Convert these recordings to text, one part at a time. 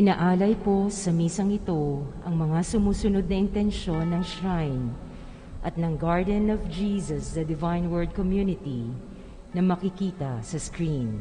Inaalay po sa misang ito ang mga sumusunod na intensyon ng shrine at ng Garden of Jesus, the Divine Word Community na makikita sa screen.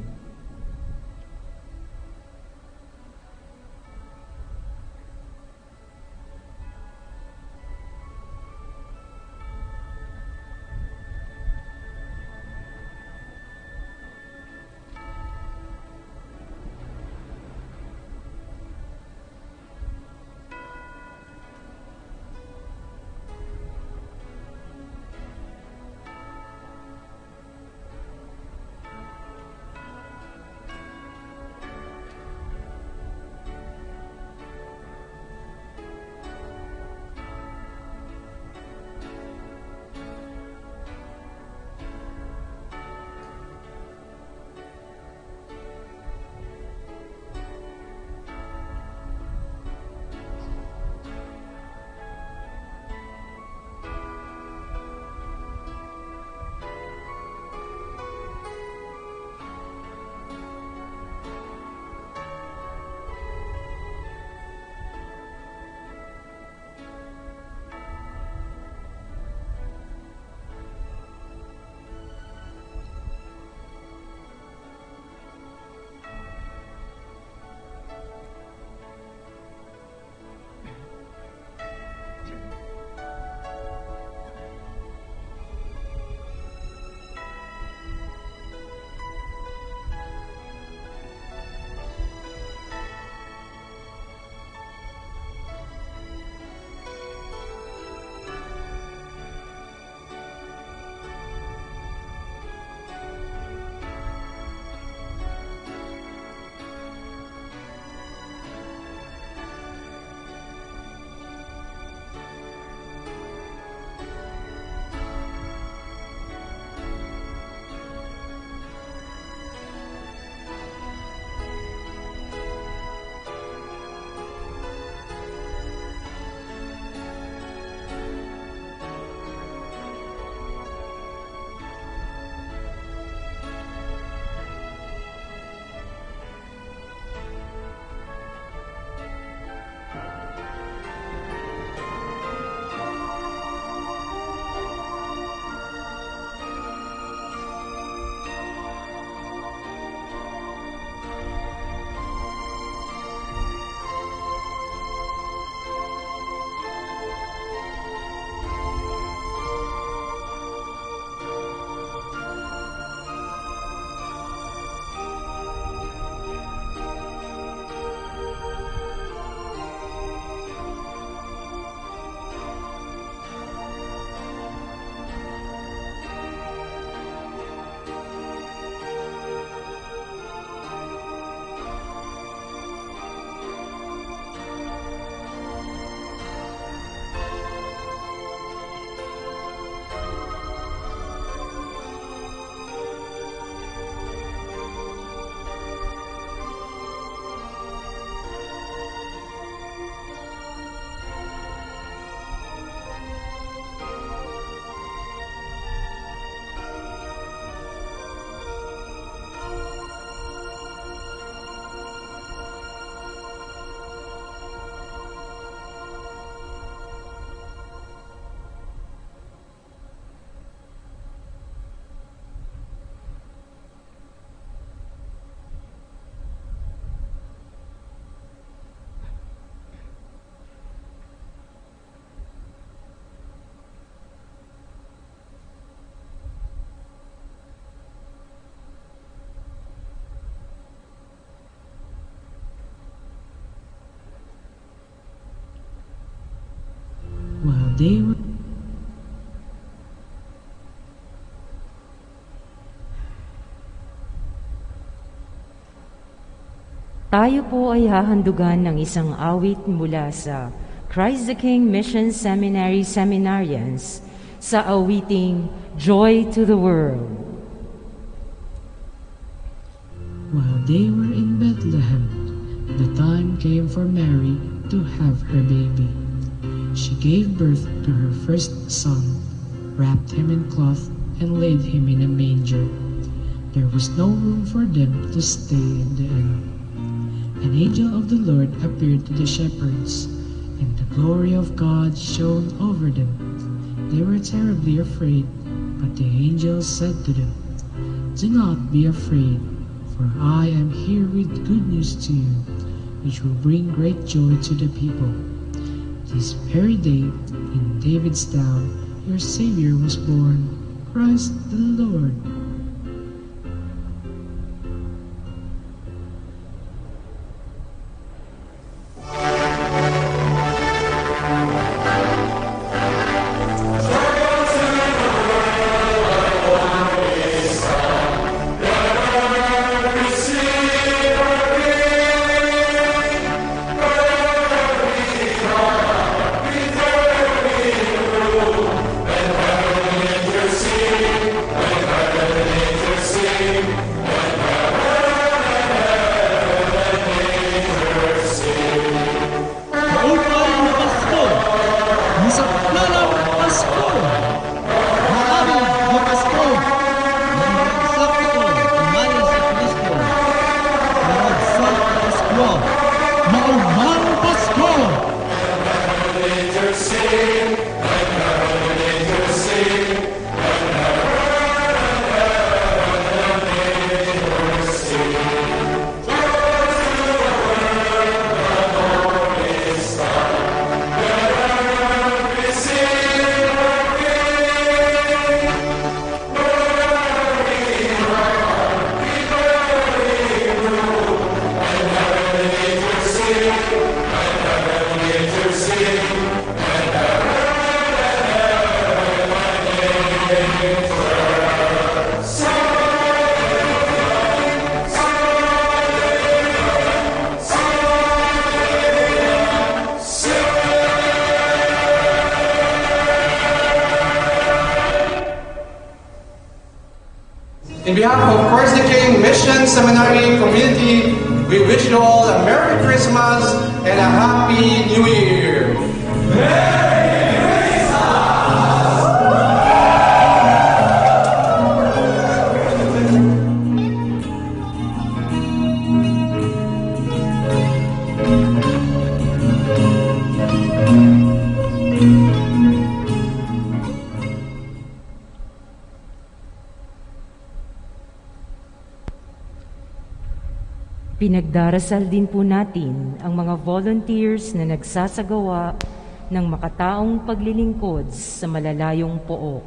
While they were Tayo po ay hahandugan ng isang awit mula sa Christ the King Mission Seminary Seminarians sa awiting Joy to the World. While they were in Bethlehem, the time came for Mary to have her baby. She gave birth to her first son, wrapped him in cloth, and laid him in a manger. There was no room for them to stay in the inn. An angel of the Lord appeared to the shepherds, and the glory of God shone over them. They were terribly afraid, but the angel said to them, "Do not be afraid, for I am here with good news to you, which will bring great joy to the people. This very day, in David's town, your Savior was born, Christ the Lord." In behalf of Christ the King Mission Seminary Community, we wish you all a Merry Christmas and a Happy New Year. Pinagdarasal din po natin ang mga volunteers na nagsasagawa ng makataong paglilingkod sa malalayong pook.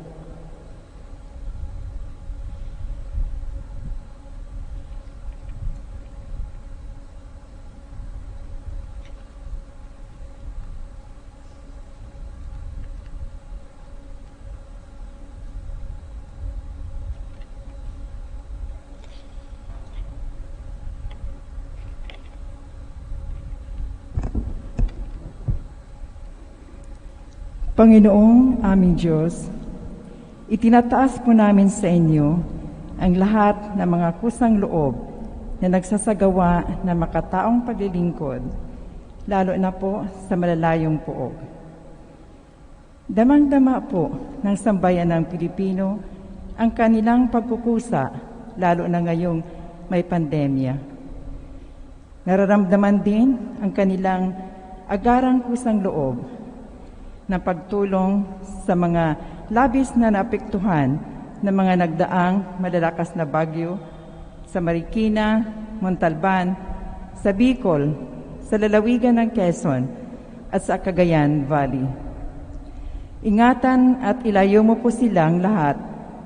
Panginoong aming Diyos, itinataas po namin sa inyo ang lahat ng mga kusang loob na nagsasagawa ng makataong paglilingkod, lalo na po sa malalayong pook. Damang-dama po ng sambayan ng Pilipino ang kanilang pagkukusa, lalo na ngayong may pandemya. Nararamdaman din ang kanilang agarang kusang loob na pagtulong sa mga labis na naapektuhan ng mga nagdaang malalakas na bagyo sa Marikina, Montalban, sa Bicol, sa lalawigan ng Quezon at sa Cagayan Valley. Ingatan at ilayo mo po silang lahat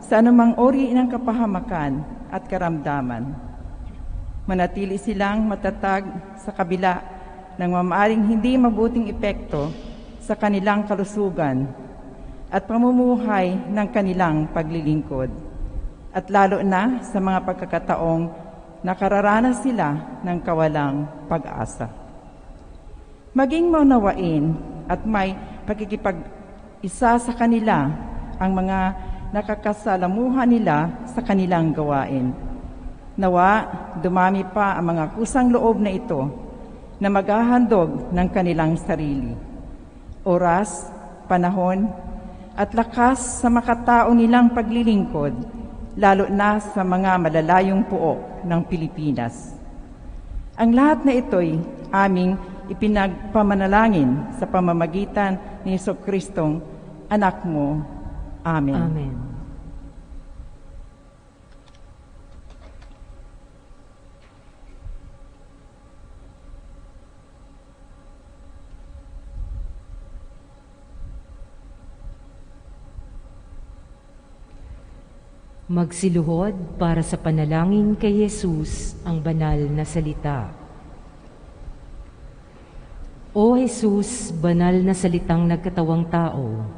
sa anumang uri ng kapahamakan at karamdaman. Manatili silang matatag sa kabila ng mamaaring hindi mabuting epekto sa kanilang kalusugan at pamumuhay ng kanilang paglilingkod, at lalo na sa mga pagkakataong nakararanas sila ng kawalang pag-asa. Maging maunawain at may pakikipag-isa sa kanila ang mga nakakasalamuhan nila sa kanilang gawain. Nawa, dumami pa ang mga kusang loob na ito na maghahandog ng kanilang sarili, oras, panahon, at lakas sa makatao nilang paglilingkod, lalo na sa mga malalayong pook ng Pilipinas. Ang lahat na ito'y aming ipinagpamanalangin sa pamamagitan ni Jesucristong anak mo. Amen. Amen. Magsiluhod para sa panalangin kay Jesus, ang banal na salita. O Jesus, banal na salitang nagkatawang tao,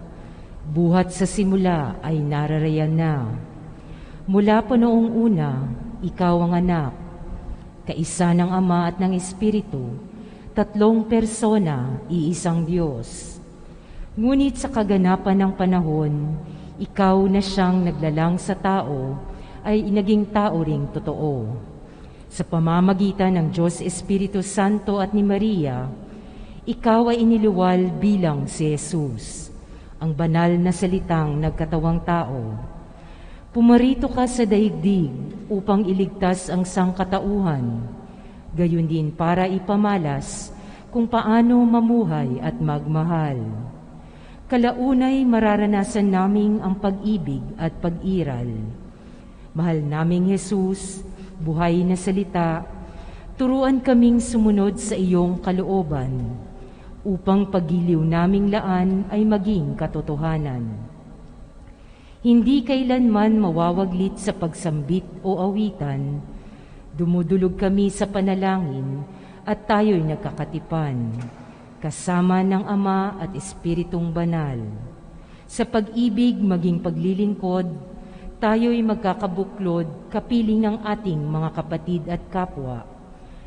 buhat sa simula ay nararayan na. Mula pa noong una, ikaw ang anak, kaisa ng Ama at ng Espiritu, tatlong persona, iisang Diyos. Ngunit sa kaganapan ng panahon, ikaw na siyang naglalang sa tao ay naging tao ring totoo. Sa pamamagitan ng Diyos Espiritu Santo at ni Maria, ikaw ay iniluwal bilang si Jesus, ang banal na salitang nagkatawang tao. Pumarito ka sa daigdig upang iligtas ang sangkatauhan, gayon din para ipamalas kung paano mamuhay at magmahal. Kalaunay mararanasan naming ang pag-ibig at pag-iral. Mahal naming Jesus, buhay na salita, turuan kaming sumunod sa iyong kalooban, upang paggiliw naming laan ay maging katotohanan. Hindi kailanman mawawaglit sa pagsambit o awitan, dumudulog kami sa panalangin at tayo'y nagkakatipan, kasama ng Ama at Espiritong Banal. Sa pag-ibig maging paglilingkod, tayo'y magkakabuklod kapiling ng ating mga kapatid at kapwa,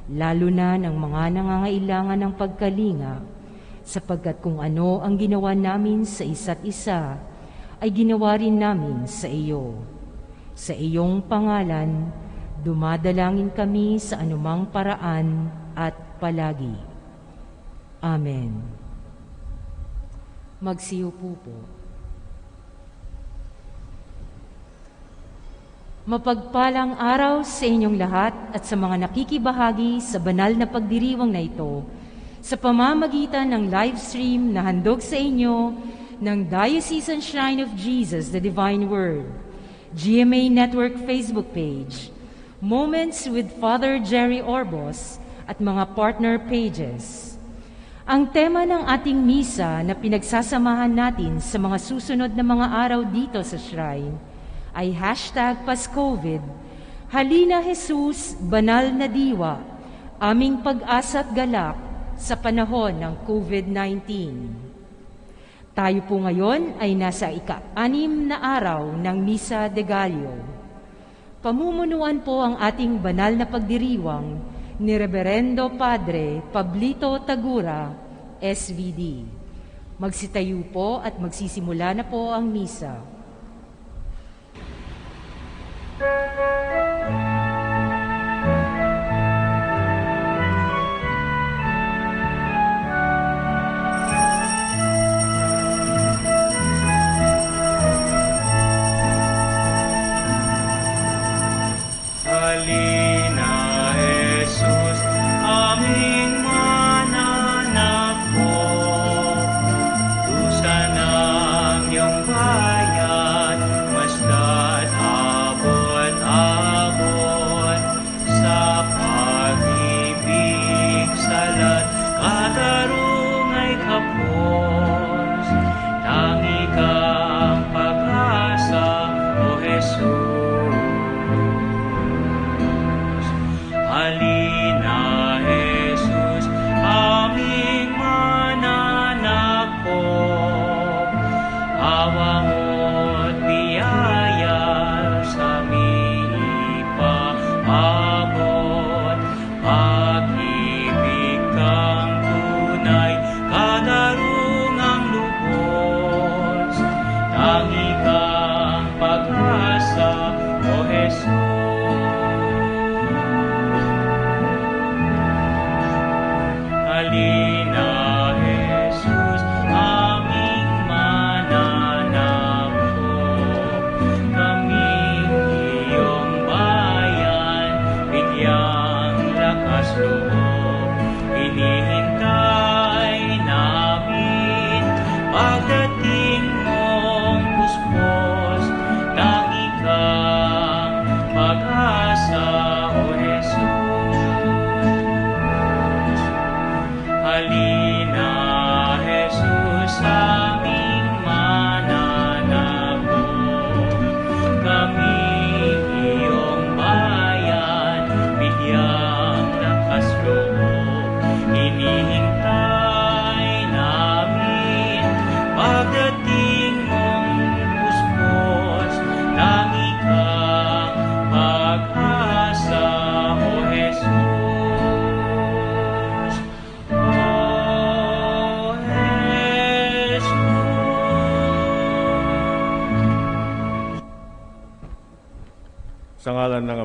lalo na ng mga nangangailangan ng pagkalinga, sapagkat kung ano ang ginawa namin sa isa't isa, ay ginawa rin namin sa iyo. Sa iyong pangalan, dumadalangin kami sa anumang paraan at palagi. Amen. Magsiupo po. Mapagpalang araw sa inyong lahat at sa mga nakikibahagi sa banal na pagdiriwang na ito sa pamamagitan ng live stream na handog sa inyo ng Diocesan Shrine of Jesus, the Divine Word, GMA Network Facebook page, Moments with Father Jerry Orbos at mga partner pages. Ang tema ng ating misa na pinagsasamahan natin sa mga susunod na mga araw dito sa Shrine ay #PasCovid, Halina Jesus, Banal na Diwa, aming pag-asa at galak sa panahon ng COVID-19. Tayo po ngayon ay nasa ika-6 na araw ng Misa de Gallo. Pamumunuan po ang ating banal na pagdiriwang ni Reverendo Padre Pablito Tagura, SVD. Magsitayo po at magsisimula na po ang misa.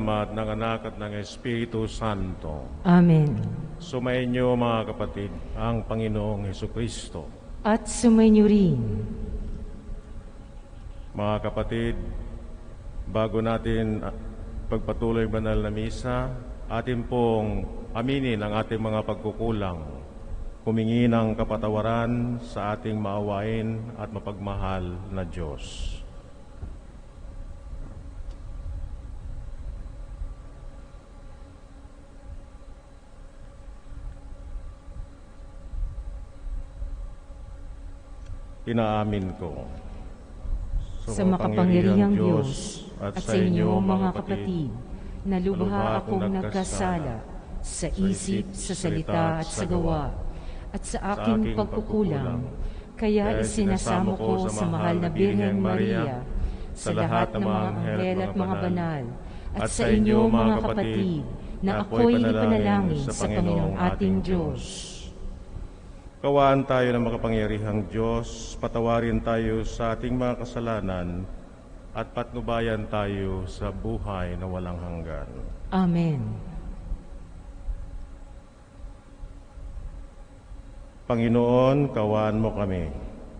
Ama at ng Anak at ng Espiritu Santo. Amen. Sumainyo mga kapatid ang Panginoong Hesukristo. At sumainyo rin. Mga kapatid, bago natin pagpatuloy banal na misa, atin pong aminin ang ating mga pagkukulang, humingi ng kapatawaran sa ating maawain at mapagmahal na Diyos. Inaamin ko Sa makapangyarihang Diyos at sa inyo mga kapatid, na lubha akong nagkasala sa isip, sa salita at sa gawa, at sa aking pagkukulang, kaya isinasamo ko sa mahal na Birhen Maria, sa lahat ng mga anghel at mga banal, at sa inyo mga kapatid, na ako'y ipanalangin sa Panginoong ating Diyos. Kawaan tayo ng makapangyarihang Diyos, patawarin tayo sa ating mga kasalanan, at patnubayan tayo sa buhay na walang hanggan. Amen. Panginoon, kawaan mo kami.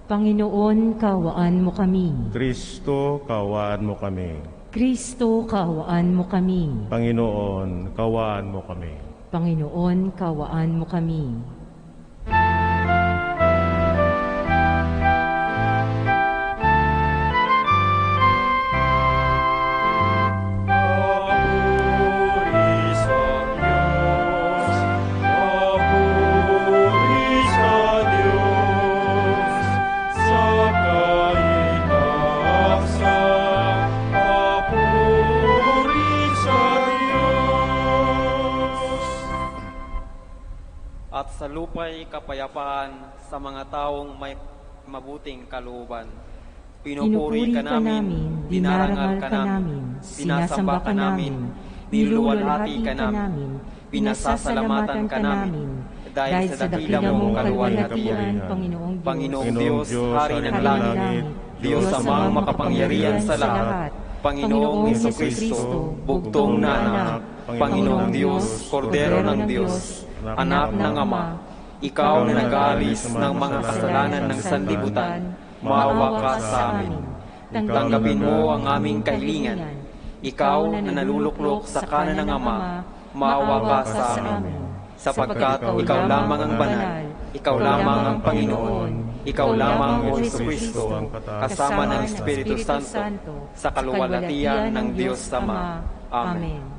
Panginoon, kawaan mo kami. Kristo, kawaan mo kami. Kristo, kawaan mo kami. Panginoon, kawaan mo kami. Panginoon, kawaan mo kami. At sa lupa'y kapayapaan sa mga taong may mabuting kalooban. Pinupuri ka namin, dinarangal ka namin, sinasamba ka namin, niluluwalhati ka namin, pinasasalamatan ka namin, dahil sa dakila mong kaluwalhatian, Panginoong Diyos, Hari ng langit, Diyos amang makapangyarihan sa lahat, Panginoong Hesukristo, bugtong na anak, Panginoong Diyos, Kordero ng Diyos, Anak ng Ama, Ikaw na nag-aalis ng mga kasalanan ng sanlibutan, maawa ka sa amin. Tanggapin mo ang aming kahilingan. Ikaw na naluluklok sa kanan ng Ama, maawa ka sa amin. Sapagkat Ikaw lamang ang banal, Ikaw lamang ang Panginoon, Ikaw lamang ang Hesukristo, kasama ng Espiritu Santo, sa kaluwalhatian ng Diyos Ama. Amen.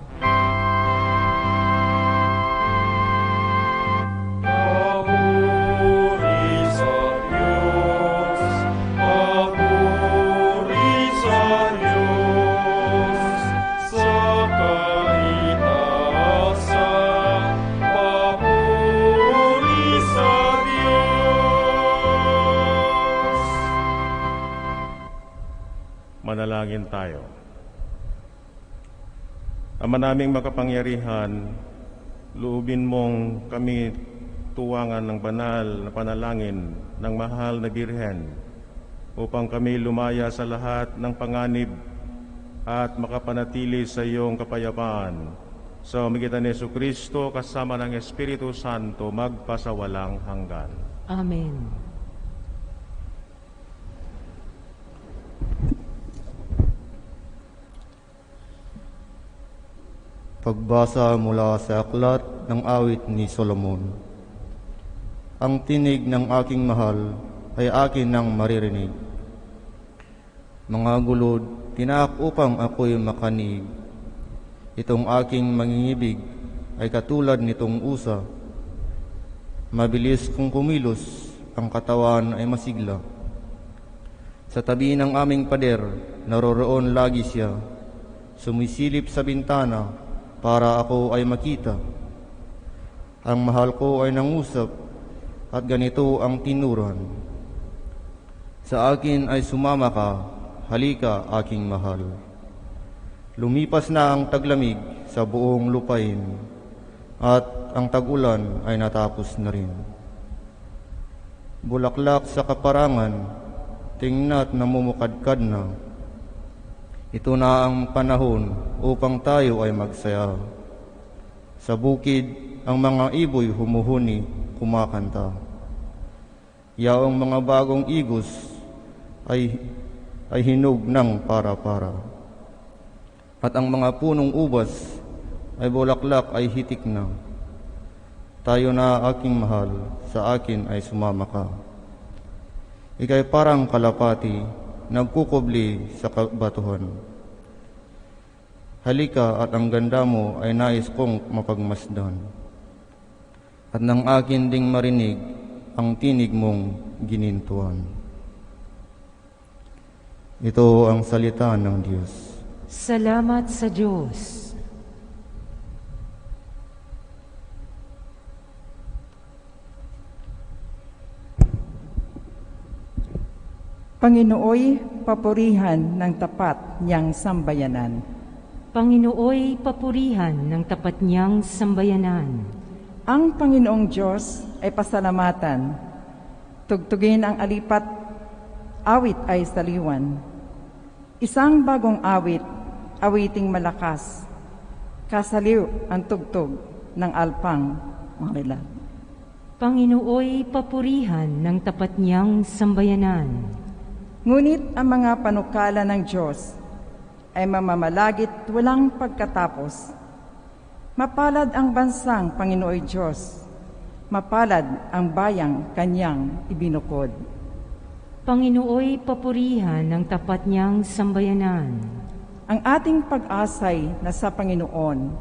Manalangin tayo. Ama naming makapangyarihan, loobin mong kami tuwangan ng banal na panalangin ng mahal na Birhen upang kami lumaya sa lahat ng panganib at makapanatili sa iyong kapayapaan. Sa pamamagitan ni Jesucristo kasama ng Espiritu Santo magpasawalang hanggan. Amen. Pagbasa mula sa aklat ng awit ni Solomon. Ang tinig ng aking mahal ay akin nang maririnig. Mga gulod, tinaak upang ako'y makanig. Itong aking mangingibig ay katulad nitong usa. Mabilis kung kumilos, ang katawan ay masigla. Sa tabi ng aming pader, naroroon lagi siya. Sumisilip sa bintana, para ako ay makita. Ang mahal ko ay nangusap, at ganito ang tinuran. Sa akin ay sumama ka, halika aking mahal. Lumipas na ang taglamig sa buong lupain, at ang tag-ulan ay natapos na rin. Bulaklak sa kaparangan, tingna't namumukadkad na. Ito na ang panahon upang tayo ay magsaya. Sa bukid, ang mga iboy humuhuni, kumakanta. Yaong mga bagong igos ay hinog ng para-para. At ang mga punong ubas ay bulaklak ay hitik na. Tayo na aking mahal, sa akin ay sumama ka. Ika'y parang kalapati, nagkukubli sa kabatuhan. Halika at ang ganda mo ay nais kong mapagmasdan. At nang akin ding marinig ang tinig mong ginintuan. Ito ang salita ng Diyos. Salamat sa Diyos. Panginooy papurihan ng tapat niyang sambayanan. Panginooy papurihan ng tapat niyang sambayanan. Ang Panginoong Diyos ay pasalamatan. Tugtugin ang alipat, awit ay saliwan. Isang bagong awit, awiting malakas. Kasaliw ang tugtog ng alpang marilag. Panginooy papurihan ng tapat niyang sambayanan. Ngunit ang mga panukala ng Diyos ay mamamalagit walang pagkatapos. Mapalad ang bansang Panginooy Diyos, mapalad ang bayang kanyang ibinukod. Panginooy papurihan ng tapat niyang sambayanan. Ang ating pag-asay na sa Panginoon,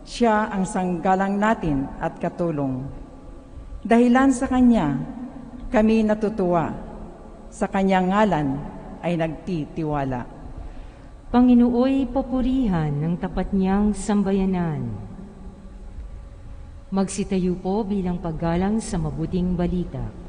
siya ang sanggalang natin at katulong. Dahilan sa Kanya, kami natutuwa. Sa Kanyang ngalan ay nagtitiwala. Panginooy papurihan ng tapat niyang sambayanan. Magsitayo po bilang paggalang sa mabuting balita.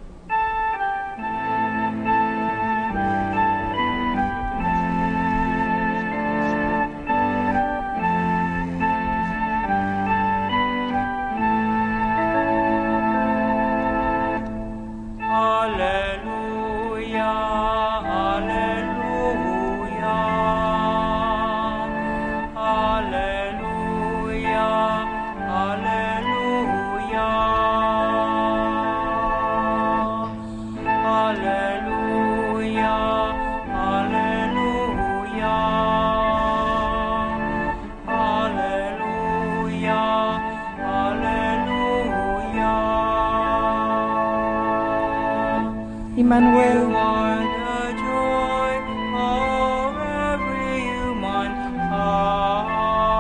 Emmanuel, You are the joy of every human heart,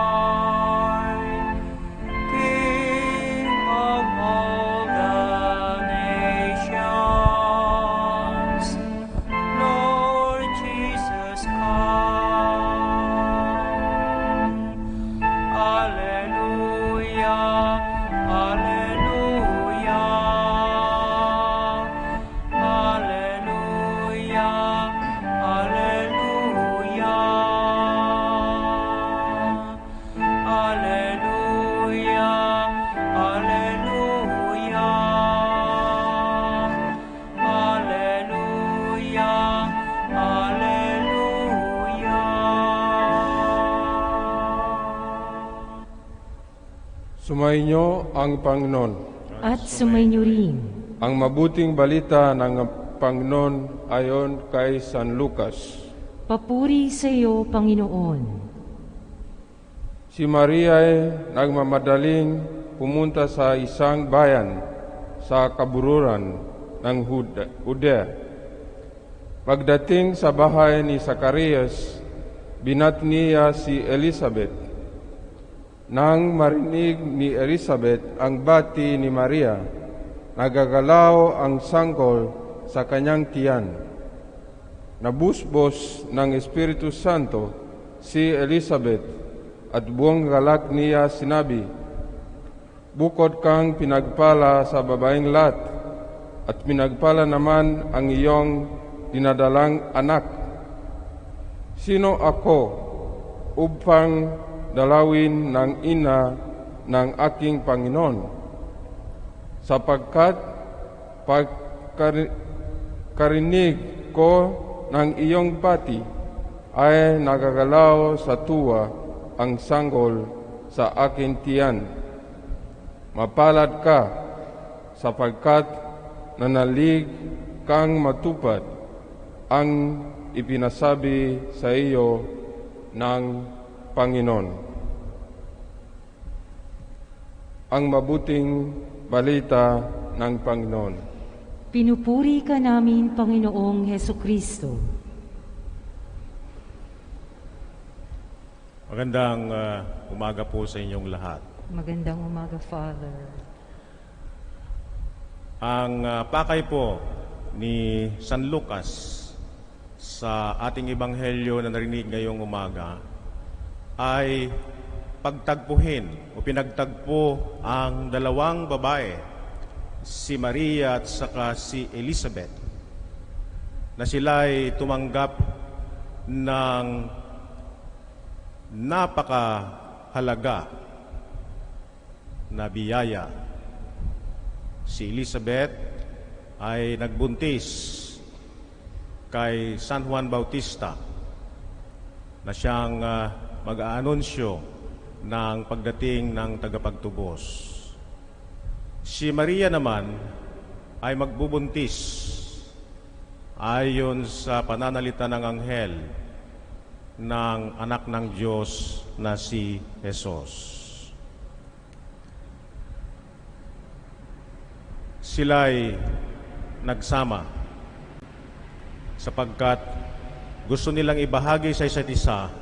King of all the nations, Lord Jesus, come. Alleluia, alleluia. Sumainyo ang Panginoon. At sumainyo rin. Ang mabuting balita ng Panginoon ayon kay San Lucas. Papuri sa iyo, Panginoon. Si Maria ay nagmamadaling pumunta sa isang bayan sa kabururan ng Judea. Pagdating sa bahay ni Zacarias, binat niya si Elizabeth. Nang marinig ni Elizabeth ang bati ni Maria, nagagalaw ang sangkol sa kanyang tiyan. Nabusbos ng Espiritu Santo si Elizabeth at buong galak niya sinabi, "Bukod kang pinagpala sa babaeng lahat, at pinagpala naman ang iyong dinadalang anak. Sino ako upang dalawin ng ina ng aking Panginoon? Sapagkat pagkarinig ko ng iyong pati ay nagagalaw sa tuwa ang sanggol sa aking tiyan. Mapalad ka sapagkat nanalig kang matupad ang ipinasabi sa iyo ng Panginoon. Ang mabuting balita ng Panginoon. Pinupuri ka namin, Panginoong Hesukristo. Magandang umaga po sa inyong lahat. Magandang umaga, Father. Ang pakay po ni San Lucas sa ating ebanghelyo na narinig ngayong umaga ay pagtagpuhin o pinagtagpo ang dalawang babae, si Maria at saka si Elizabeth, na sila'y tumanggap ng napakahalaga na biyaya. Si Elizabeth ay nagbuntis kay San Juan Bautista na siyang mag-aanunsyo ng pagdating ng tagapagtubos. Si Maria naman ay magbubuntis ayon sa pananalita ng anghel ng anak ng Diyos na si Jesus. Sila'y nagsama sapagkat gusto nilang ibahagi sa isa't isa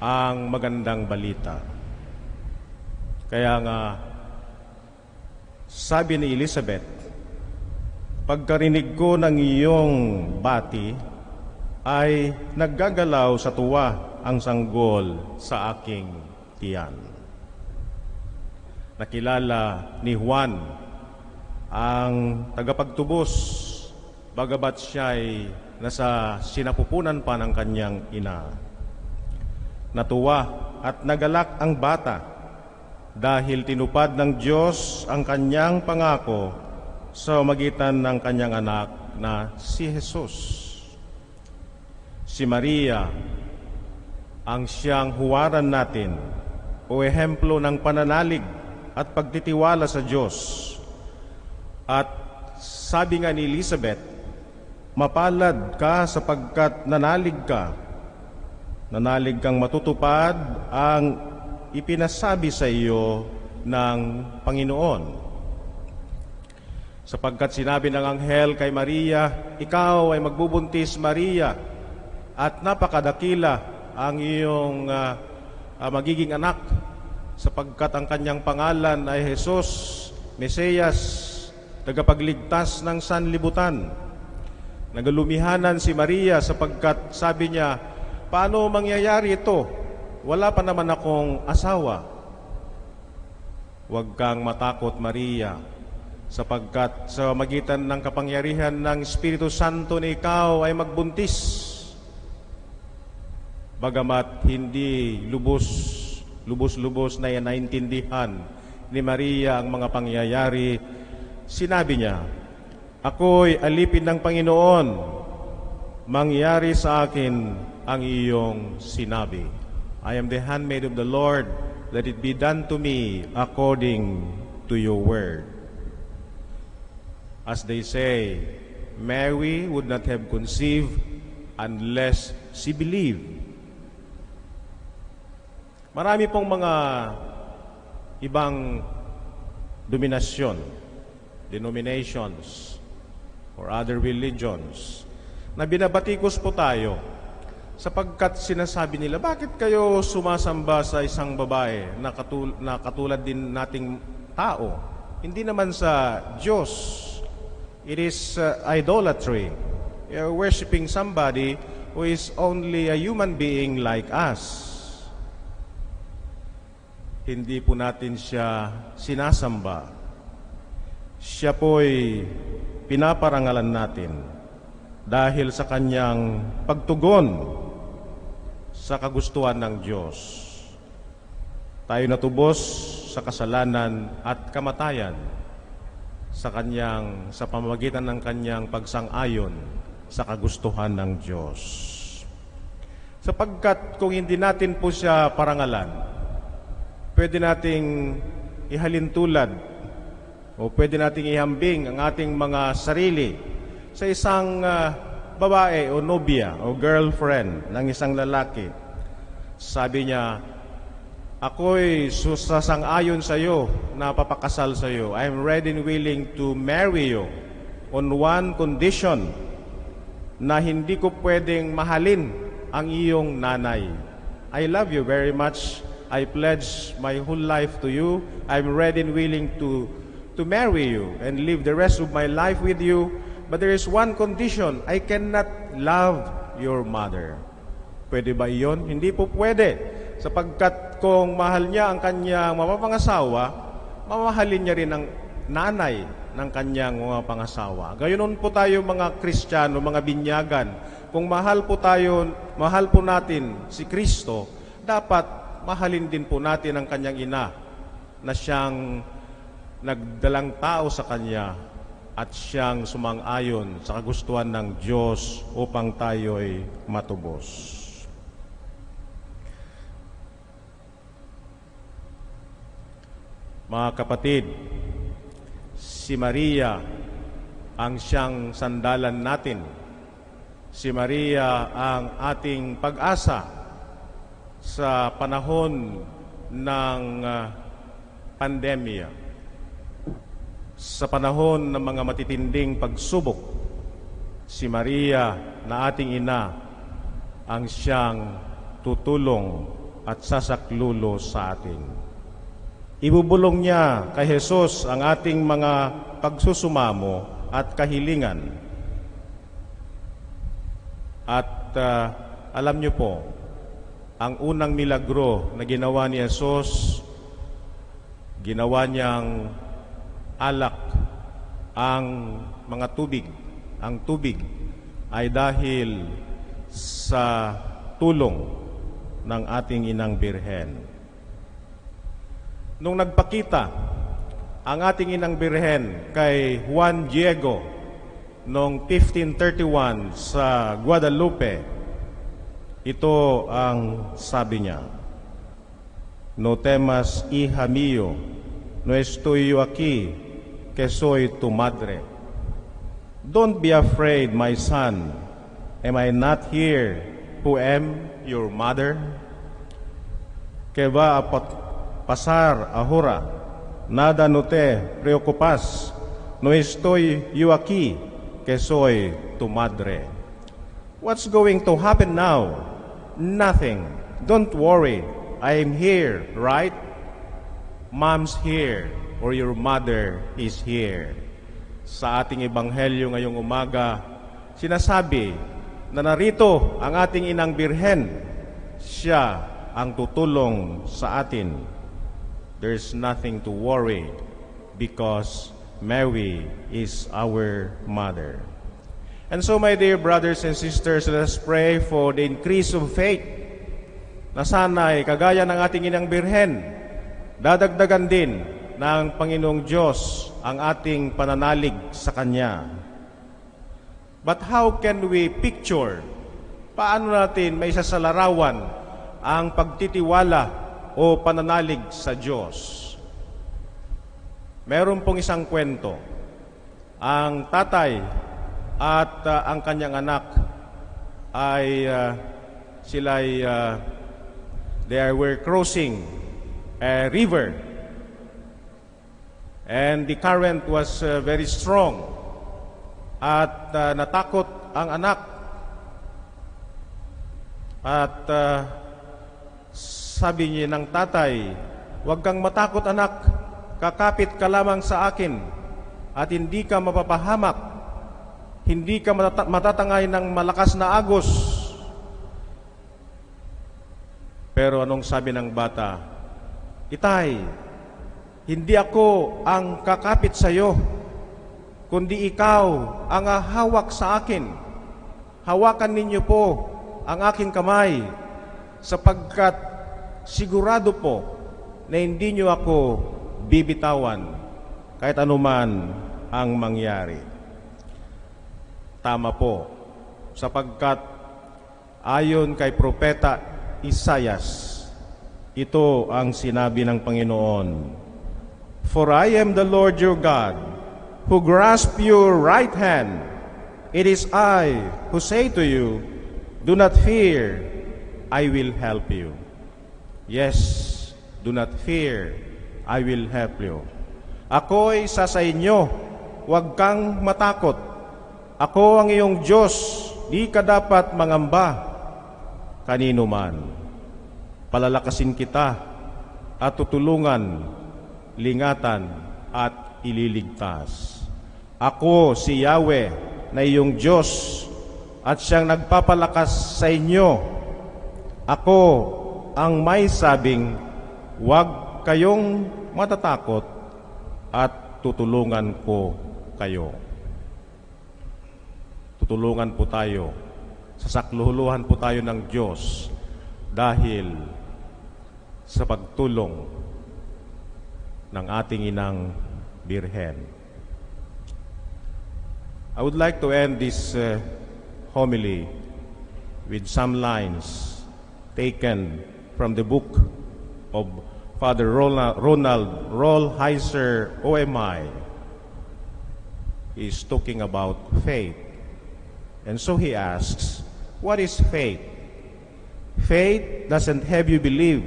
ang magandang balita. Kaya nga, sabi ni Elizabeth, pagkarinig ko ng iyong bati, ay naggagalaw sa tuwa ang sanggol sa aking tiyan. Nakilala ni Juan ang tagapagtubos, bagabat siya'y nasa sinapupunan pa ng kanyang ina. Natuwa at nagalak ang bata dahil tinupad ng Diyos ang kanyang pangako sa magitan ng kanyang anak na si Jesus. Si Maria ang siyang huwaran natin o ehemplo ng pananalig at pagtitiwala sa Diyos. At sabi nga ni Elizabeth, mapalad ka sapagkat nanalig ka. Nanalig kang matutupad ang ipinasabi sa iyo ng Panginoon. Sapagkat sinabi ng anghel kay Maria, ikaw ay magbubuntis, Maria, at napakadakila ang iyong magiging anak, sapagkat ang kanyang pangalan ay Jesus, Mesiyas, tagapagligtas ng sanlibutan. Nagalumihanan si Maria sapagkat sabi niya, paano mangyayari ito? Wala pa naman akong asawa. Huwag kang matakot, Maria, sapagkat sa magitan ng kapangyarihan ng Espiritu Santo na ikaw ay magbuntis. Bagamat hindi lubos-lubos na naintindihan ni Maria ang mga pangyayari, sinabi niya, ako'y alipin ng Panginoon, mangyari sa akin ang iyong sinabi. I am the handmaid of the Lord, let it be done to me according to your word. As they say, Mary would not have conceived unless she believed. Marami pong mga ibang denominations, or other religions, na binabatikos po tayo sapagkat sinasabi nila, bakit kayo sumasamba sa isang babae na katulad din nating tao? Hindi naman sa Diyos. It is idolatry. You're worshiping somebody who is only a human being like us. Hindi po natin siya sinasamba. Siya po'y pinaparangalan natin dahil sa kanyang pagtugon sa kagustuhan ng Diyos. Tayo natubos sa kasalanan at kamatayan sa pamamagitan ng kanyang pagsang-ayon sa kagustuhan ng Diyos. Sapagkat kung hindi natin po siya parangalan, pwede nating ihalintulad o pwede nating ihambing ang ating mga sarili sa isang babae o nobya o girlfriend ng isang lalaki. Sabi niya, ako'y sasang-ayon sa iyo na papakasal sa iyo. I'm ready and willing to marry you on one condition, na hindi ko pwedeng mahalin ang iyong nanay. I love you very much. I pledge my whole life to you. I'm ready and willing to marry you and live the rest of my life with you. But there is one condition, I cannot love your mother. Pwede ba iyon? Hindi po pwede. Sapagkat kung mahal niya ang kanyang mapapangasawa, mamahalin niya rin ang nanay ng kanyang mga pangasawa. Gayunon po tayo mga Kristiyano, mga binyagan. Kung mahal po natin si Kristo, dapat mahalin din po natin ang kanyang ina na siyang nagdalang tao sa kanya at siyang sumang-ayon sa kagustuhan ng Diyos upang tayo'y matubos. Mga kapatid, si Maria ang siyang sandalan natin. Si Maria ang ating pag-asa sa panahon ng pandemya, sa panahon ng mga matitinding pagsubok. Si Maria na ating ina ang siyang tutulong at sasaklulo sa atin. Ibubulong niya kay Jesus ang ating mga pagsusumamo at kahilingan. At alam niyo po, ang unang milagro na ginawa ni Jesus, ginawa niyang alak ang mga tubig. Ang tubig ay dahil sa tulong ng ating inang Birhen. Nung nagpakita ang ating inang Birhen kay Juan Diego noong 1531 sa Guadalupe, ito ang sabi niya, "No temas, hija mío, no estoy yo aquí, que soy tu madre. Don't be afraid, my son. Am I not here, who am your mother? Que va a pasar ahora, nada no te preocupas, no estoy yo aquí, que soy tu madre." What's going to happen now? Nothing. Don't worry. I am here, right? Mom's here, or your mother is here. Sa ating ebanghelyo ngayong umaga, sinasabi na narito ang ating inang Birhen. Siya ang tutulong sa atin. There's nothing to worry because Mary is our mother. And so, my dear brothers and sisters, let us pray for the increase of faith na sana'y kagaya ng ating inang Birhen, dadagdagan din ng Panginoong Diyos ang ating pananalig sa Kanya. But how can we picture, paano natin may sasalarawan ang pagtitiwala o pananalig sa Diyos? Meron pong isang kwento. Ang tatay at ang kanyang anak ay they were crossing a river, and the current was very strong, at natakot ang anak at sabi niya ng tatay, "Huwag kang matakot anak, kakapit ka lamang sa akin at hindi ka mapapahamak, hindi ka matatangay ng malakas na agos." Pero anong sabi ng bata? "Itay, hindi ako ang kakapit sa iyo, kundi ikaw ang hawak sa akin. Hawakan ninyo po ang aking kamay, sapagkat sigurado po na hindi nyo ako bibitawan kahit anuman ang mangyari." Tama po, sapagkat Ayon kay Propeta Isayas, ito ang sinabi ng Panginoon, "For I am the Lord your God, who grasp your right hand. It is I who say to you, do not fear, I will help you." Yes, do not fear, I will help you. Ako'y isa sa inyo, huwag kang matakot. Ako ang iyong Diyos, di ka dapat mangamba kanino man. Palalakasin kita at tutulungan, lingatan at ililigtas. Ako si Yahweh na iyong Diyos at siyang nagpapalakas sa inyo. Ako ang may sabing, huwag kayong matatakot at tutulungan ko kayo. Tutulungan po tayo. Sasakluluhan po tayo ng Diyos dahil sa pagtulong ng ating inang Birhen. I would like to end this homily with some lines taken from the book of Father Ronald Rollheiser, OMI. He is talking about faith. And so he asks, what is faith? Faith doesn't have you believe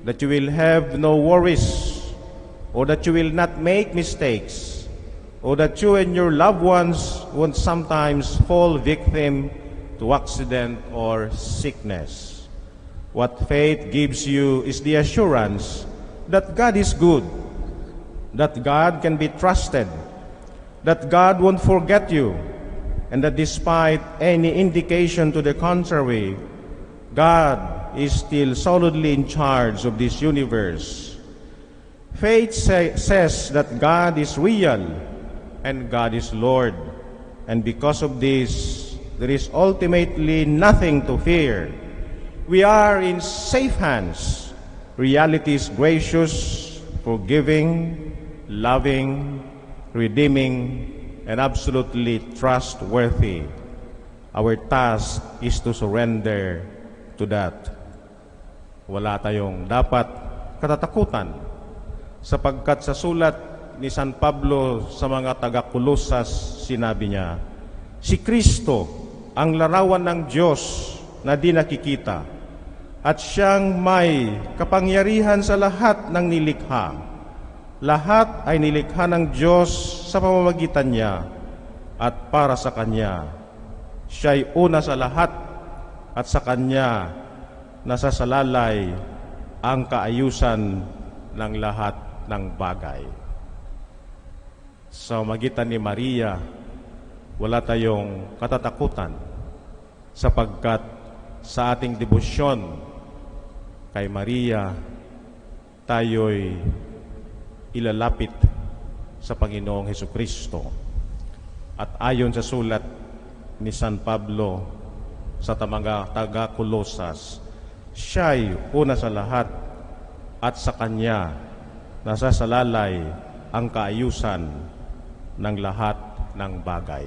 that you will have no worries, or that you will not make mistakes, or that you and your loved ones won't sometimes fall victim to accident or sickness. What faith gives you is the assurance that God is good, that God can be trusted, that God won't forget you, and that despite any indication to the contrary, God is still solidly in charge of this universe. Faith says that God is real and God is Lord, and because of this, there is ultimately nothing to fear. We are in safe hands. Reality is gracious, forgiving, loving, redeeming, and absolutely trustworthy. Our task is to surrender to that. Wala tayong dapat katatakutan, sapagkat sa sulat ni San Pablo sa mga taga-Kolosas, sinabi niya, si Kristo ang larawan ng Diyos na di nakikita, at siyang may kapangyarihan sa lahat ng nilikha. Lahat ay nilikha ng Diyos sa pamamagitan niya at para sa Kanya. Siya'y una sa lahat at sa Kanya nasasalalay ang kaayusan ng lahat ng bagay. Sa magitan ni Maria, wala tayong katatakutan sapagkat sa ating debosyon kay Maria, tayo'y ilalapit sa Panginoong Hesukristo. At ayon sa sulat ni San Pablo sa mga taga-Kolosas, siya'y una sa lahat at sa Kanya nasasalalay ang kaayusan ng lahat ng bagay.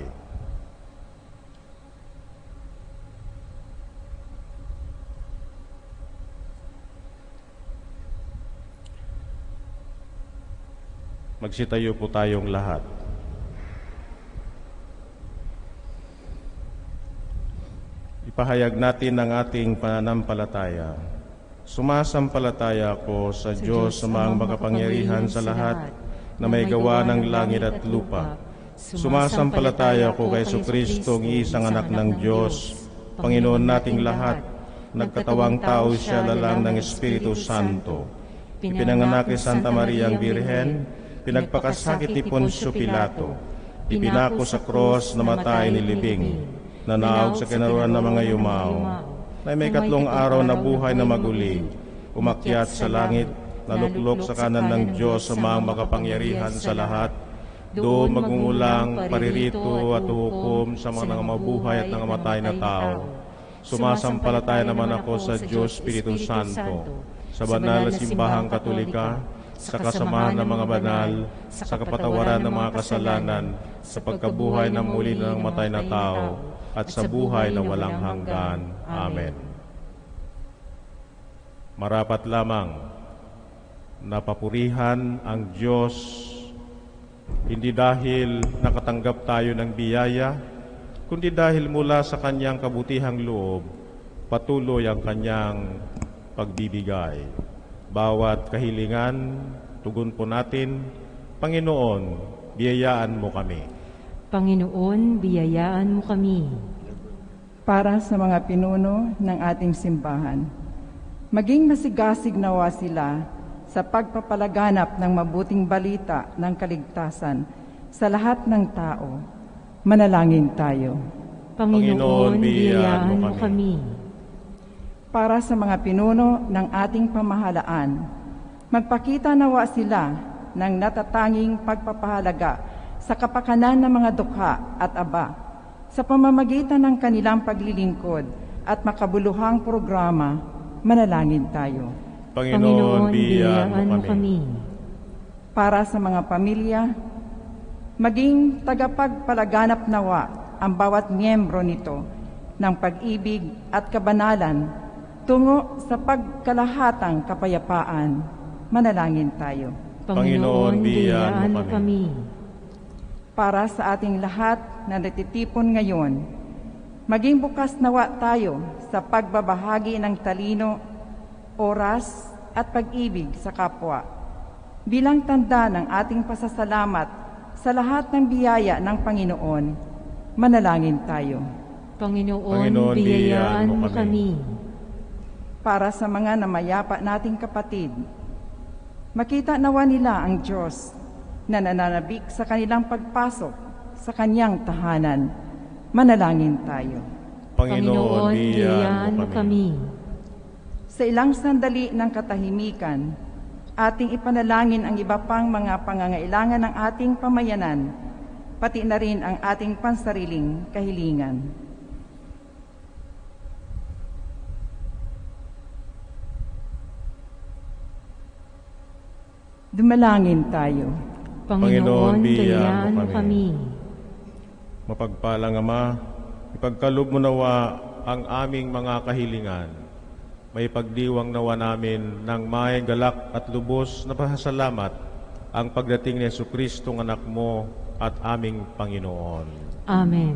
Magsitayo po tayong lahat. Ipahayag natin ang ating pananampalataya. Sumasampalataya ako sa Diyos sa mga makapangyarihan sa lahat na may gawa ng langit at lupa. Sumasampalataya ako kay Jesucristo, ang isang anak ng Diyos, Panginoon nating lahat. Nagkatawang tao siya lalang ng Espiritu Santo. Ipinanganak kay Santa Maria ang Birhen, pinagpakasakit ni Poncio Pilato, ipinako sa cross, namatay, nilibing, nanaog sa kinaruhan ng mga yumao, na may katlong araw na buhay na maguli, umakyat sa langit, naluklok sa kanan ng Diyos sa mga makapangyarihan sa lahat, doon magungulang paririto at hukom sa mga mabuhay at nangamatay na tao. Sumasampalataya naman ako sa Diyos Espiritu Santo, sa banal na simbahang Katolika, sa kasamahan ng mga banal, sa kapatawaran ng mga kasalanan, sa pagkabuhay ng muli ng matay na tao, at sa buhay na walang hanggan. Amen. Marapat lamang na papurihan ang Diyos, hindi dahil nakatanggap tayo ng biyaya, kundi dahil mula sa Kanyang kabutihang loob, patuloy ang Kanyang pagbibigay. Bawat kahilingan, tugon po natin, Panginoon, biyayaan mo kami. Panginoon, biyayaan mo kami. Para sa mga pinuno ng ating simbahan, maging masigasig nawa sila sa pagpapalaganap ng mabuting balita ng kaligtasan sa lahat ng tao. Manalangin tayo. Panginoon, biyayaan mo kami. Para sa mga pinuno ng ating pamahalaan, magpakita nawa sila ng natatanging pagpapahalaga sa kapakanan ng mga dukha at aba sa pamamagitan ng kanilang paglilingkod at makabuluhang programa. Manalangin tayo. Panginoon, biyayaan mo kami. Para sa mga pamilya, maging tagapagpalaganap nawa ang bawat miyembro nito ng pag-ibig at kabanalan tungo sa pagkalahatang kapayapaan. Manalangin tayo. Panginoon, biyayaan mo kami. Para sa ating lahat na natitipon ngayon, maging bukas nawa tayo sa pagbabahagi ng talino, oras at pag-ibig sa kapwa. Bilang tanda ng ating pasasalamat sa lahat ng biyaya ng Panginoon, manalangin tayo. Panginoon, biyayaan mo kami. Para sa mga namayapa nating kapatid, makita nawa nila ang Diyos na nananabik sa kanilang pagpasok sa Kanyang tahanan. Manalangin tayo. Panginoon, biyayaan mo kami. Sa ilang sandali ng katahimikan, ating ipanalangin ang iba pang mga pangangailangan ng ating pamayanan, pati na rin ang ating pansariling kahilingan. Dumalangin tayo. Panginoon, biyayaan mo kami. Mapagpalang Ama, ipagkaloob mo nawa ang aming mga kahilingan. May pagdiwang nawa namin ng may galak at lubos na pasasalamat ang pagdating ni Jesucristo, ng anak mo at aming Panginoon. Amen.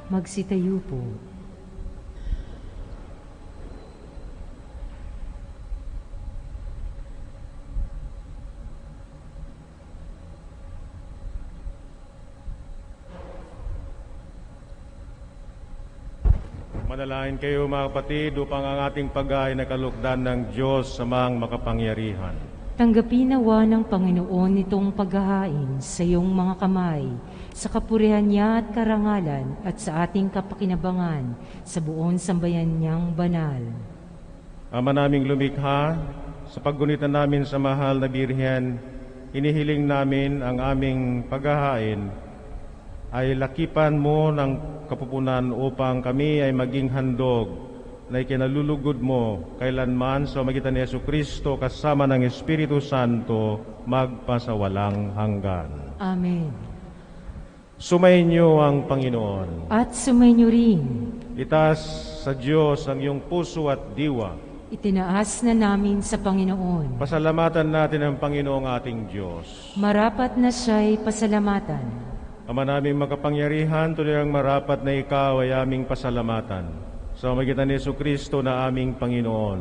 Magsitayo po. Manalangin kayo mga kapatid upang ang ating pag-ay na kalugdan ng Diyos sa mga makapangyarihan. Tanggapin nawa ng Panginoon itong paghahain sa iyong mga kamay, sa kapurihan niya at karangalan at sa ating kapakinabangan sa buong sambayan niyang banal. Ama naming lumikha, sa paggunitan namin sa mahal na Birhen, inihiling namin ang aming paghahain ay lakipan mo ng kapupunan upang kami ay maging handog na ikinalulugod mo kailanman sa magitan ni Jesucristo kasama ng Espiritu Santo magpasawalang hanggan. Amen. Sumainyo ang Panginoon. At sumainyo rin. Itaas sa Diyos ang iyong puso at diwa. Itinaas na namin sa Panginoon. Pasalamatan natin ang Panginoong ating Diyos. Marapat na siya'y pasalamatan. Ama naming makapangyarihan, tuloy ang marapat na ikaw ay aming pasalamatan. Sa magitan ni Jesucristo na aming Panginoon.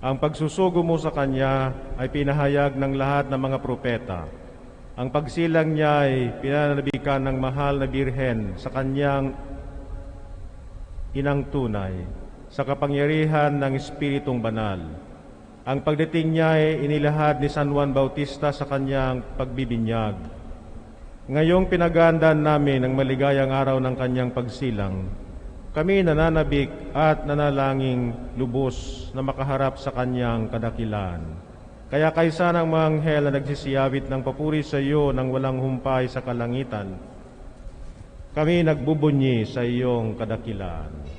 Ang pagsusugo mo sa Kanya ay pinahayag ng lahat ng mga propeta. Ang pagsilang niya ay pinanabikan ng mahal na Birhen sa Kanyang inang tunay, sa kapangyarihan ng Espiritong Banal. Ang pagdating niya ay inilahad ni San Juan Bautista sa Kanyang pagbibinyag. Ngayong pinagandaan namin ang maligayang araw ng Kanyang pagsilang, kami nananabik at nanalangin lubos na makaharap sa Kanyang kadakilan. Kaya kaysa ng mga anghel na nagsisiyawit ng papuri sa iyo nang walang humpay sa kalangitan, kami nagbubunyi sa iyong kadakilan.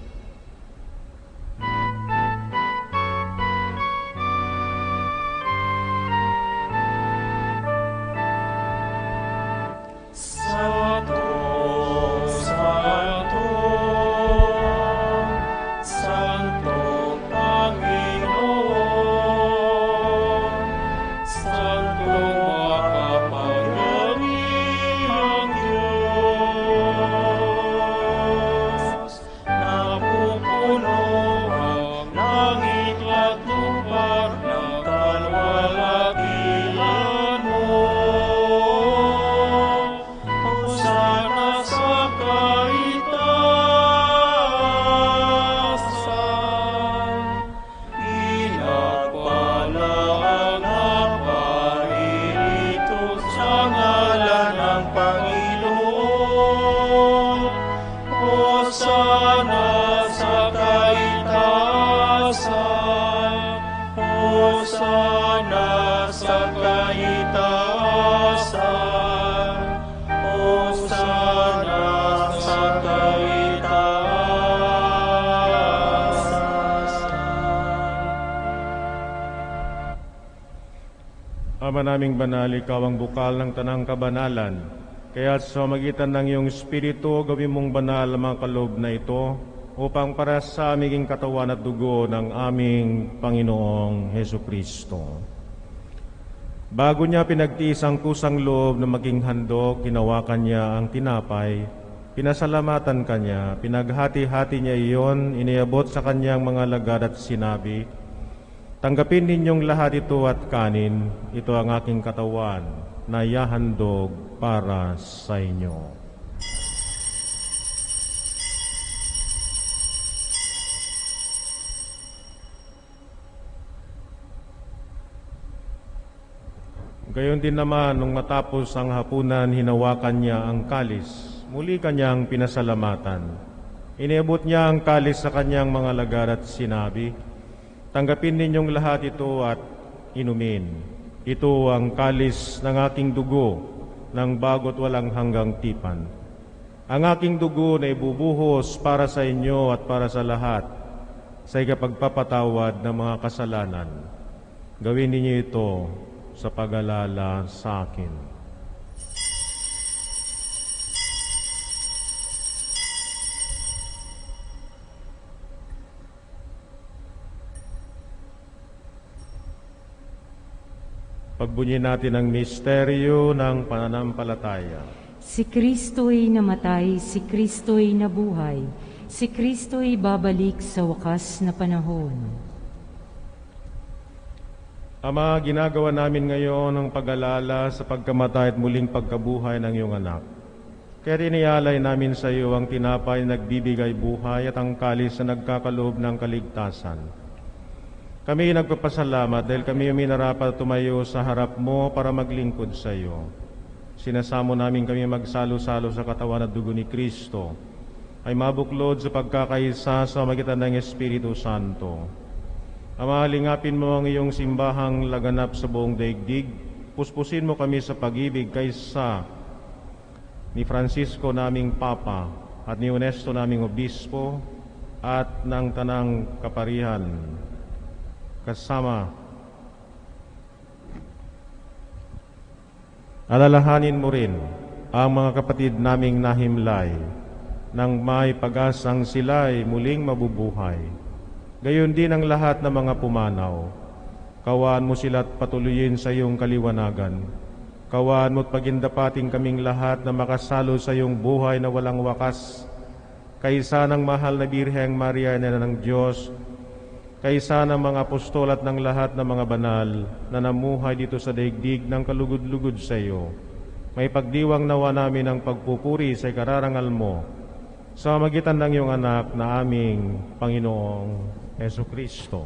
Ama naming banal, ikaw ang bukal ng tanang kabanalan. Kaya sa magitan ng iyong Espiritu, gawin mong banal ang mga kaloob na ito upang para sa aming katawan at dugo ng aming Panginoong Hesukristo. Bago niya pinagtiis ang kusang loob na maging handog, hinawakan niya ang tinapay, pinasalamatan kanya, pinaghati-hati niya iyon, iniabot sa kanyang mga lagad at sinabi, "Tanggapin ninyong lahat ito at kanin, ito ang aking katawan na ihahandog para sa inyo." Gayon din naman, nung matapos ang hapunan, hinawakan niya ang kalis. Muli kanyang pinasalamatan. Iniabot niya ang kalis sa kanyang mga lagad at sinabi, "Tanggapin ninyong lahat ito at inumin. Ito ang kalis ng aking dugo ng bago't walang hanggang tipan. Ang aking dugo na ibubuhos para sa inyo at para sa lahat sa ikapagpapatawad ng mga kasalanan. Gawin ninyo ito sa pag-alala sa akin." Pagbunyi natin ang misteryo ng pananampalataya. Si Kristo'y namatay, si Kristo'y nabuhay, si Kristo'y babalik sa wakas na panahon. Ama, ginagawa namin ngayon ang pag-alala sa pagkamatay at muling pagkabuhay ng iyong anak. Kaya inialay namin sa iyo ang tinapay na nagbibigay buhay at ang kalis na nagkakaloob ng kaligtasan. Kami nagpapasalamat dahil kami minarapat tumayo sa harap mo para maglingkod sa iyo. Sinasamo namin kami magsalo-salo sa katawan at dugo ni Kristo ay mabuklod sa pagkakaisa sa magitan ng Espiritu Santo. Ama, lingapin mo ang iyong simbahang laganap sa buong daigdig. Puspusin mo kami sa pag-ibig kaysa ni Francisco naming Papa at ni Ernesto naming Obispo at ng Tanang Kaparihan. Kasama, alalahanin mo rin ang mga kapatid naming nahimlay nang may pag-asang sila'y muling mabubuhay. Gayon din ang lahat ng mga pumanaw. Kawaan mo sila at patuloyin sa iyong kaliwanagan. Kawaan mo at pagindapating kaming lahat na makasalo sa iyong buhay na walang wakas. Kaysa ng mahal na Birheng Maria na ng Diyos, kaysa ng mga apostol at ng lahat ng mga banal na namuhay dito sa daigdig ng kalugod-lugod sa iyo, may pagdiwang nawa namin ang pagpupuri sa ikararangal mo sa magitan ng iyong anak na aming Panginoong Jesucristo.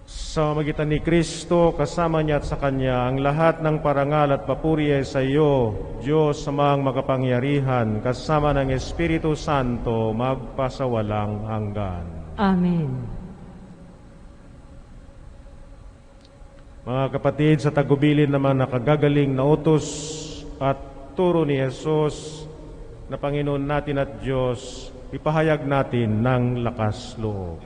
Sa magitan ni Kristo, kasama niya at sa Kanya, ang lahat ng parangal at papuri ay sa iyo, Diyos amang makapangyarihan, kasama ng Espiritu Santo, magpasawalang hanggan. Amen. Mga kapatid, sa tagubilin naman nakagagaling na utos at turo ni Jesus na Panginoon natin at Diyos, ipahayag natin ng lakas loob.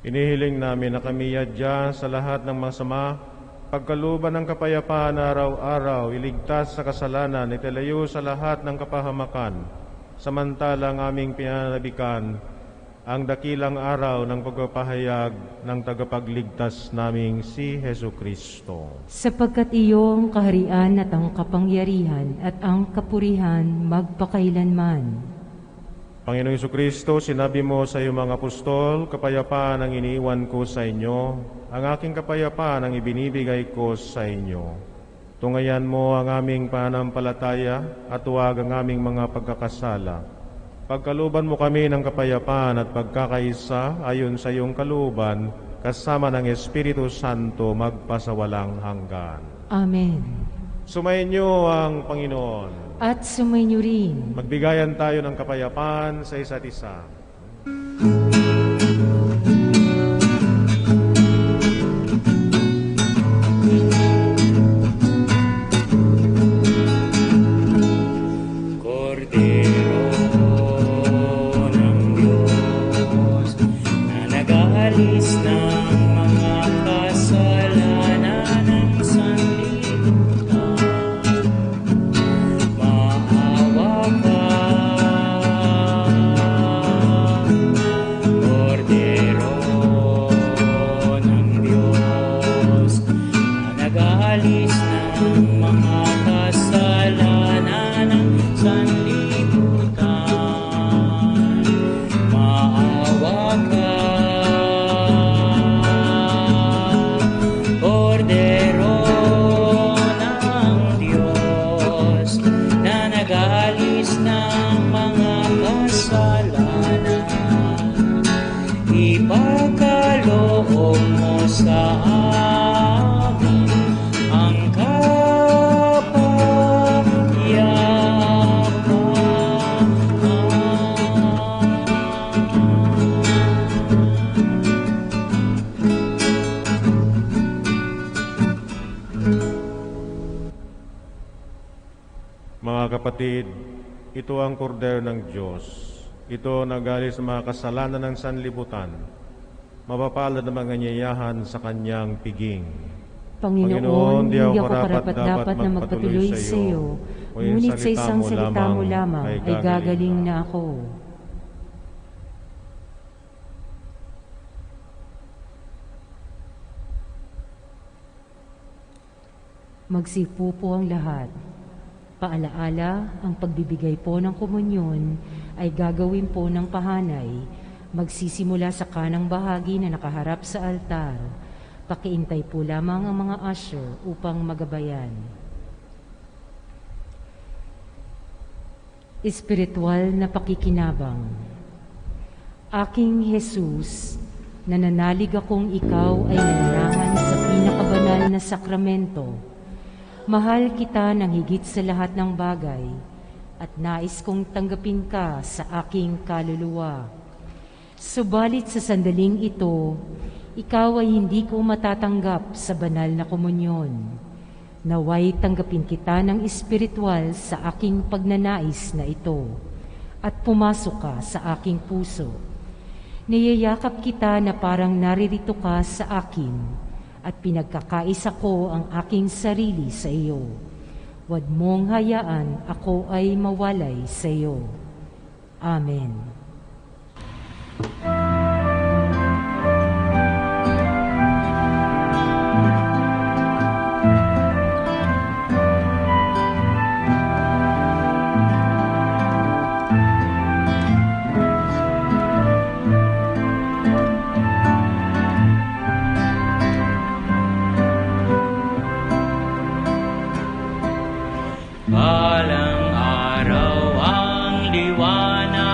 Inihiling namin na kami yadya sa lahat ng masama, pagkaluban ng kapayapaan araw-araw, iligtas sa kasalanan, italayo sa lahat ng kapahamakan, samantalang aming pinanabikan ang dakilang araw ng pagpapahayag ng tagapagligtas naming si Jesucristo. Sapagkat iyong kaharian at ang kapangyarihan at ang kapurihan magpakailanman. Panginoong Jesucristo, sinabi mo sa iyong mga apostol, kapayapaan ang iniiwan ko sa inyo, ang aking kapayapaan ang ibinibigay ko sa inyo. Tungayan mo ang aming pananampalataya at huwag ang aming mga pagkakasala. Pagkaluban mo kami ng kapayapaan at pagkakaisa ayon sa iyong kalooban, kasama ng Espiritu Santo magpasawalang hanggan. Amen. Sumainyo ang Panginoon. At sumainyo rin. Magbigayan tayo ng kapayapaan sa isa't isa. Kordero ng Diyos na nag-aalis ng mga kasalanan ng sanlibutan, maawa ka. Kordero ng Diyos na nag-aalis ng mga kasalanan ng sanlibutan, maawa ka. Kordero ng Diyos na nag-aalis ng mga kasalanan, ipagkaloob mo sa amin ang Mga kapatid, ito ang kordero ng Diyos. Ito nagaling sa mga kasalanan ng sanlibutan. Mapapalad ang mga nyayahan sa kanyang piging. Panginoon, hindi ako karapat-dapat na magpatuloy sa iyo, ngunit sa isang salita mo lamang ay gagaling na ako. Magsipo po ang lahat. Paalaala, ang pagbibigay po ng komunyon ay gagawin po ng pahanay, magsisimula sa kanang bahagi na nakaharap sa altar. Pakiintay po lamang ang mga usher upang magabayan. Espiritual na pakikinabang. Aking Jesus, nananalig akong ikaw ay nananahan sa pinakabanal na sakramento. Mahal kita ng higit sa lahat ng bagay at nais kong tanggapin ka sa aking kaluluwa. Subalit sa sandaling ito, ikaw ay hindi ko matatanggap sa banal na komunyon. Naway tanggapin kita ng espiritual sa aking pagnanais na ito at pumasok ka sa aking puso. Niyayakap kita na parang naririto ka sa akin at pinagkakaisa ko ang aking sarili sa iyo. Huwag mong hayaan ako ay mawalay sa iyo. Amen. Balang araw ang liwanag,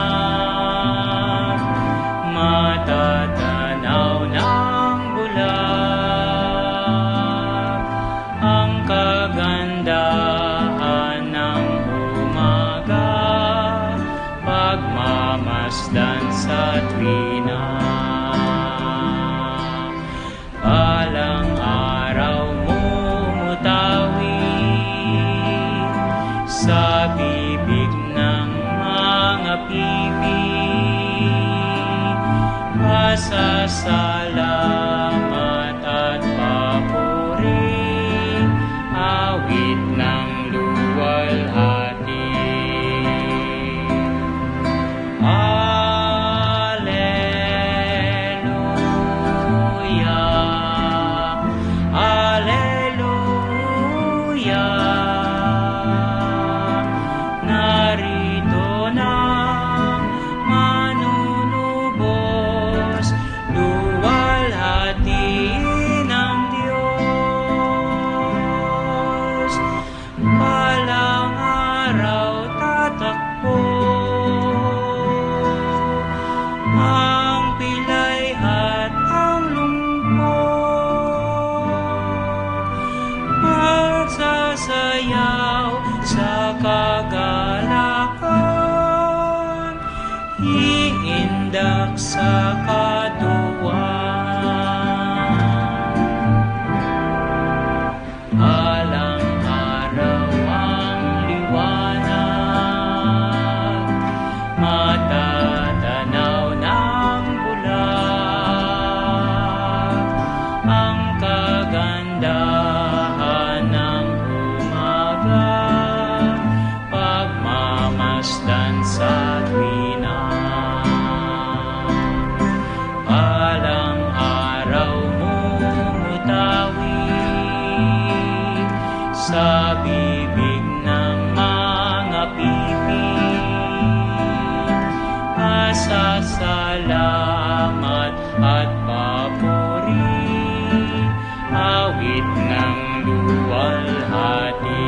sa katuwang. Alang-araw ang liwanag, matatanaw ng bulag, ang kagandahan ng umaga, pagmamasdan sa tuwina. Alang araw mumutawi sa bibig ng mga pipig, pasasalamat at papuri, awit ng luwalhati.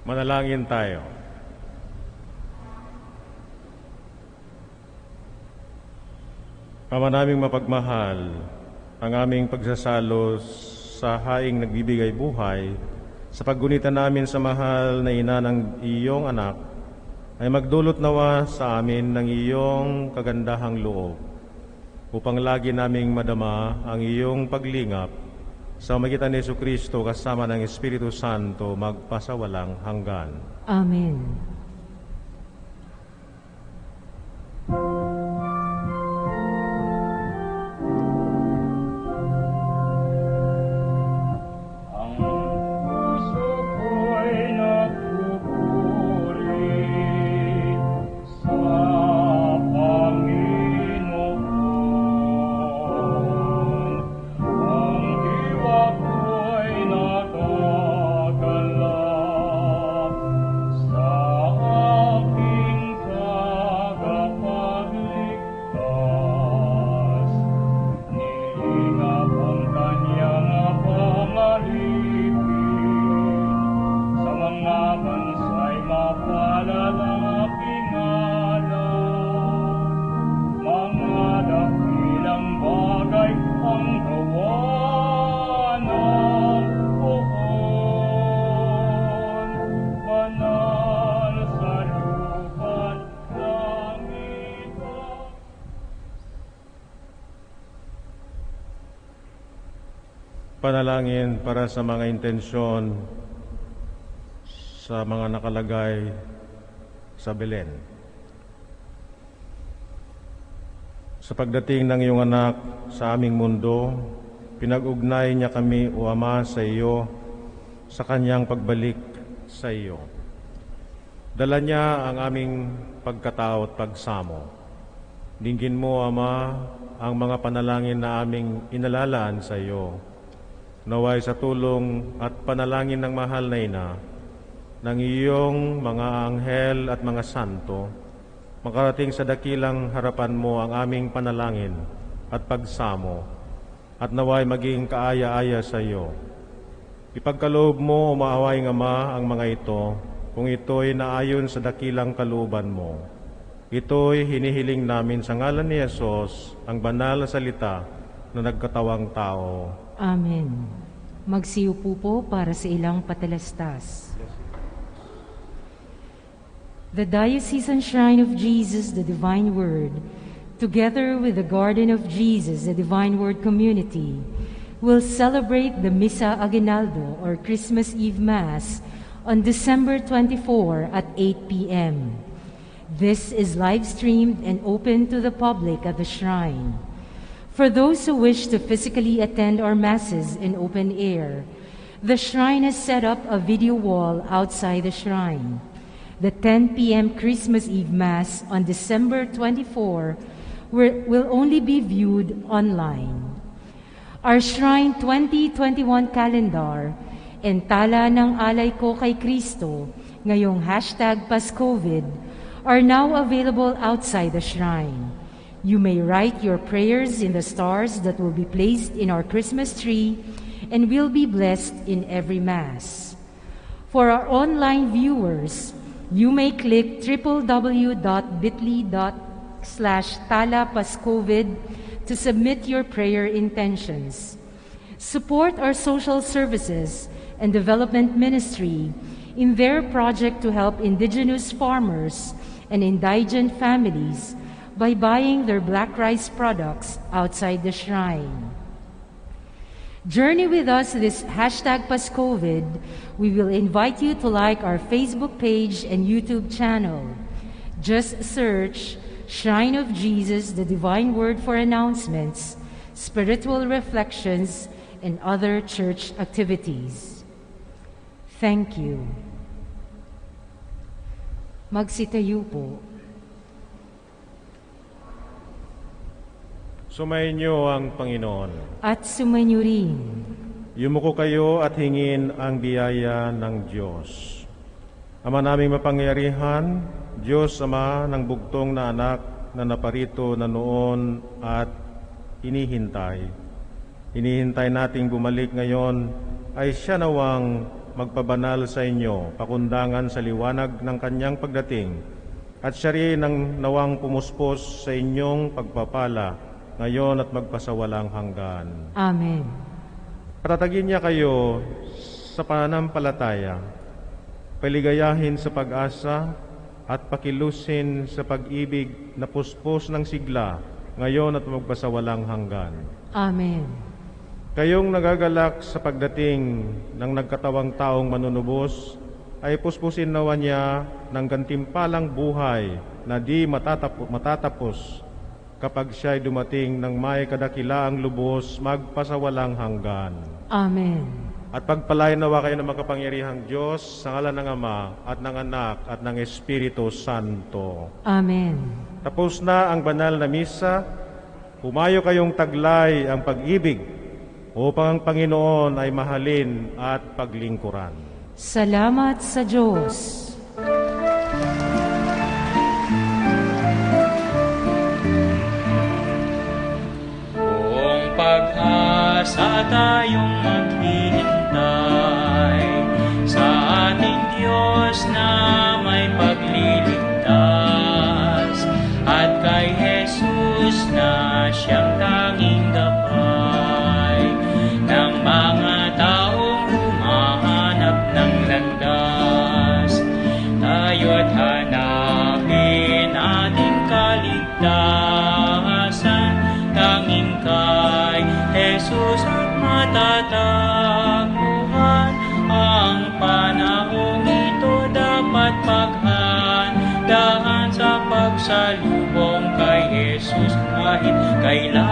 Manalangin tayo. Ama naming mapagmahal, ang aming pagsasalo sa haing nagbibigay buhay, sa paggunitan namin sa mahal na ina ng iyong anak, ay magdulot nawa sa amin ng iyong kagandahang loob, upang lagi naming madama ang iyong paglingap sa magitan ni Jesucristo kasama ng Espiritu Santo magpasawalang hanggan. Amen. Panalangin para sa mga intensyon sa mga nakalagay sa Belen. Sa pagdating ng iyong anak sa aming mundo, pinag-ugnay niya kami, O Ama, sa iyo, sa kanyang pagbalik sa iyo. Dala niya ang aming pagkatao at pagsamo. Dinggin mo, Ama, ang mga panalangin na aming inalalaan sa iyo. Naway sa tulong at panalangin ng mahal na ina, ng iyong mga anghel at mga santo, makarating sa dakilang harapan mo ang aming panalangin at pagsamo, at naway maging kaaya-aya sa iyo. Ipagkaloob mo, umaaway ng Ama, ang mga ito, kung ito'y naayon sa dakilang kalooban mo. Ito'y hinihiling namin sa ngalan ni Jesus, ang banal na salita na nagkatawang tao. Amen. Magsiupo po para sa ilang patalastas. The Diocesan Shrine of Jesus, the Divine Word, together with the Garden of Jesus, the Divine Word Community, will celebrate the Missa Aguinaldo or Christmas Eve Mass on December 24 at 8 p.m. This is live-streamed and open to the public at the shrine. For those who wish to physically attend our masses in open air, the shrine has set up a video wall outside the shrine. The 10 p.m. Christmas Eve Mass on December 24 will only be viewed online. Our Shrine 2021 calendar and Tala ng Alay Ko kay Kristo, ngayong #PasCovid, are now available outside the shrine. You may write your prayers in the stars that will be placed in our Christmas tree and will be blessed in every Mass. For our online viewers, you may click www.bit.ly/talapascovid to submit your prayer intentions. Support our social services and development ministry in their project to help indigenous farmers and indigent families by buying their black rice products outside the shrine. Journey with us this #PasCovid. We will invite you to like our Facebook page and YouTube channel. Just search Shrine of Jesus, the Divine Word for announcements, spiritual reflections, and other church activities. Thank you. Magsitayo po. Sumayin niyo ang Panginoon. At sumainyo rin. Yumuko kayo at hingin ang biyaya ng Diyos. Ama naming mapangyarihan, Diyos Ama ng bugtong na anak na naparito na noon at hinihintay nating bumalik ngayon, ay siya nawang magpabanal sa inyo, pakundangan sa liwanag ng kanyang pagdating, at siya rin ang nawang pumuspos sa inyong pagpapala, ngayon at magpasawalang hanggan. Amen. Patatagin niya kayo sa pananampalataya, paligayahin sa pag-asa, at pakilusin sa pag-ibig na puspos ng sigla, ngayon at magpasawalang hanggan. Amen. Kayong nagagalak sa pagdating ng nagkatawang taong manunubos, ay puspusin nawa niya ng gantimpalang buhay na di matatapos kapag siya'y dumating ng may kadakilaang lubos magpasawalang hanggan. Amen. At pagpalain nawa kayo ng makapangyarihang Diyos sa ngalan ng Ama at ng Anak at ng Espiritu Santo. Amen. Tapos na ang banal na misa, humayo kayong taglay ang pag-ibig upang ang Panginoon ay mahalin at paglingkuran. Salamat sa Diyos. Buong pag-asa tayong maghihintay sa ating Diyos na may pagliligtas, at kay Jesus na siyang tanging gabay ng mga taong humahanap ng landas. Tayo't hanapin ating kaligtasan, tanging kay Jesus at matatagpuan. Ang panahong ito dapat paghandaan sa pagsalubong kay Jesus kahit kailan.